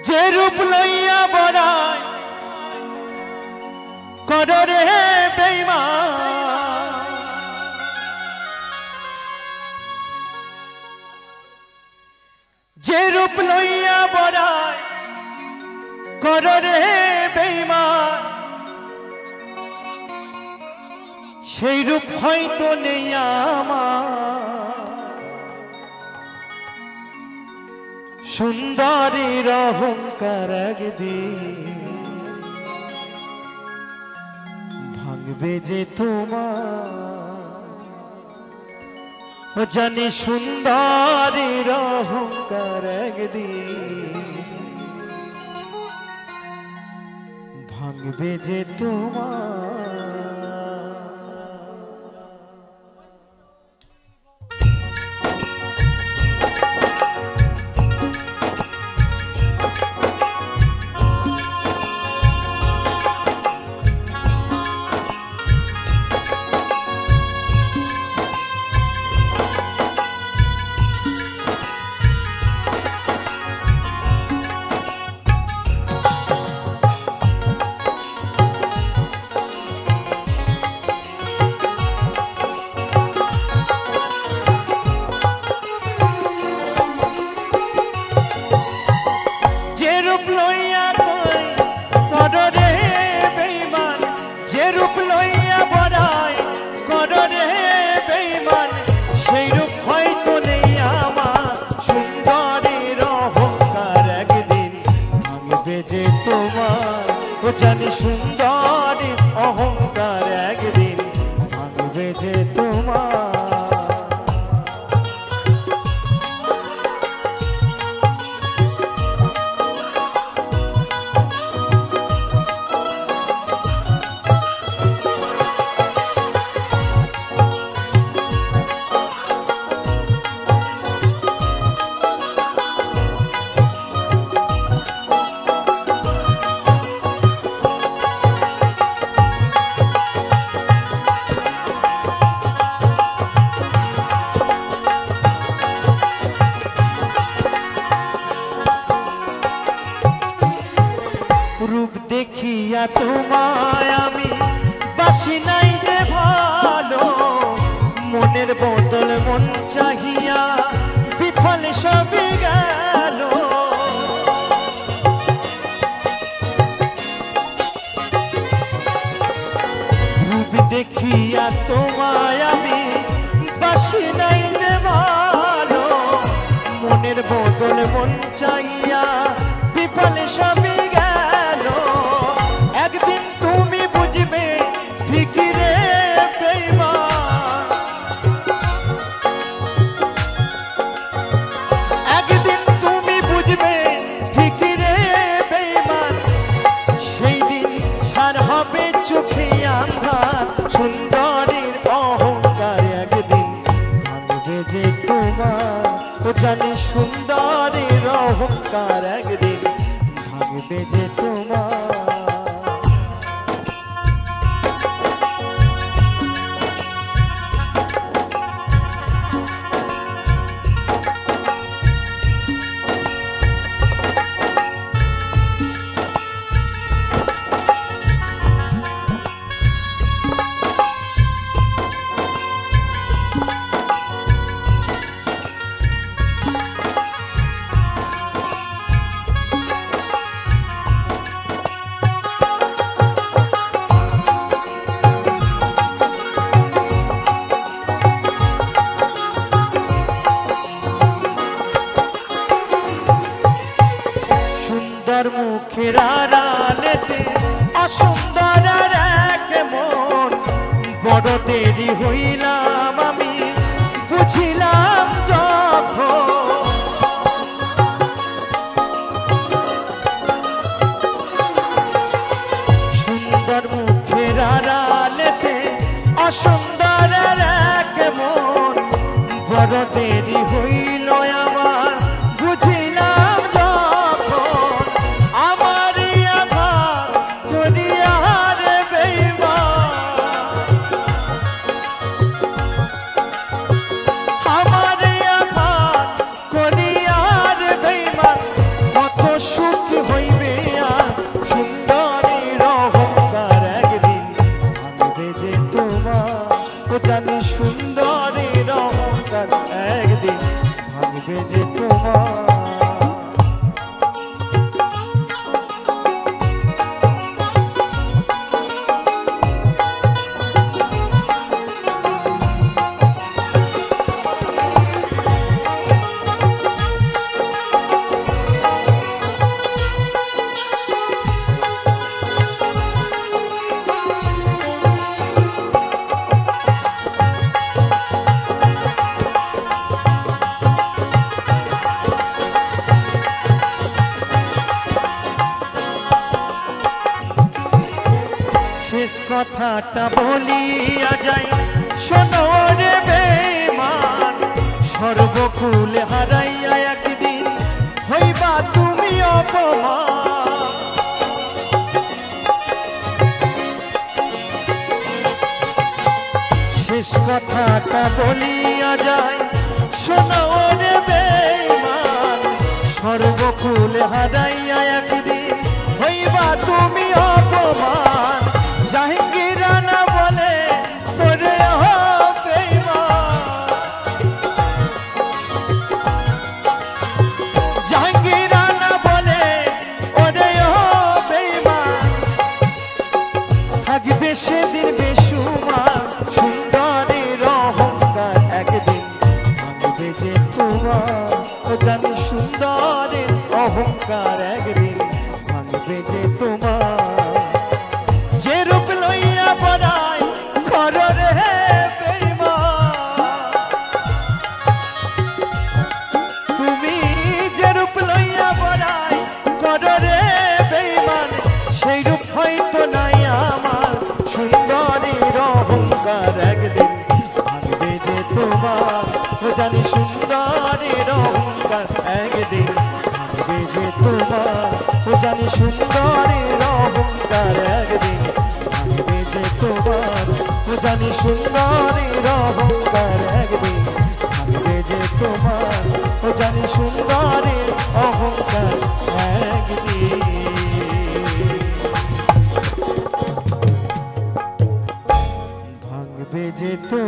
যে রূপ লইয়া বড়াই কররে বেঈমান, যে রূপ লইয়া বড়াই কররে বেঈমান, সেই রূপ হয়তো নেই আমার। সুন্দরীর অহংকার একদিন ভাঙবে যে তোমার, জানি সুন্দরীর অহংকার একদিন ভাঙবে যে তোমার। জানি সুন্দরী অহংকার একদিন ভাঙবে যে তোমার। রূপ দেখিয়া তোমায় আমি বাসি নাই যে ভালো, মনের বদল মন চাহিয়া বিফল সবই গেল। রূপ দেখিয়া তোমায় আমি বাসি নাই যে ভালো, মনের বদল মন চাহিয়া বিফল সবই চোখে আন্ধার। সুন্দরীর অহংকার একদিন ভাঙবে যে তোমার, জানি সুন্দরীর অহংকার একদিন ভাঙবে যে তোমার। মুখের আড়ালেতে অসুন্দর এক মন, বড় দেরি হইলাম আমি বুঝিলাম যখন। সুন্দর মুখের আড়ালেতে অসুন্দর এক মন, বড় দেরি হইল আমার বুঝিলাম যখন। কত সুখ কথাটা বলিয়া যাই শোনো রে বেঈমান, সর্বকুল হারাইয়া একদিন হইবা তুমি অপমান। শেষ কথাটা বলিয়া যাই শোনো রে বেঈমান, সর্বকুল হারাইয়া একদিন হইবা তুমি অপমান। জাহাঙ্গীর রানা বলে তোরে বেঈমান, জাহাঙ্গীর রানা বলে ওরে বেঈমান, থাকবে সেদিন বেসুমার সুন্দরের অহংকার একদিন ভাঙবে যে তোমার। জানি সুন্দরের অহংকার একদিন ভাঙবে যে তোমার। যে রূপ লইয়া বড়াই করো রে বেঈমান, তুমি যে রূপ লইয়া বড়াই করো রে বেঈমান, সেই রূপ হয়তো নাই আমার সুন্দরের অহংকার একদিন ভাঙবে যে তোমার। জানি সুন্দরের অহংকার একদিন ভাঙবে যে তোমার। জানি সুন্দরের অহংকার একদিন ভাঙবে যে তোমার। জানি সুন্দরের অহংকার একদিন ভাঙবে যে তোমার। জানি সুন্দরের অহংকার একদিন ভাঙবে যে তোমার।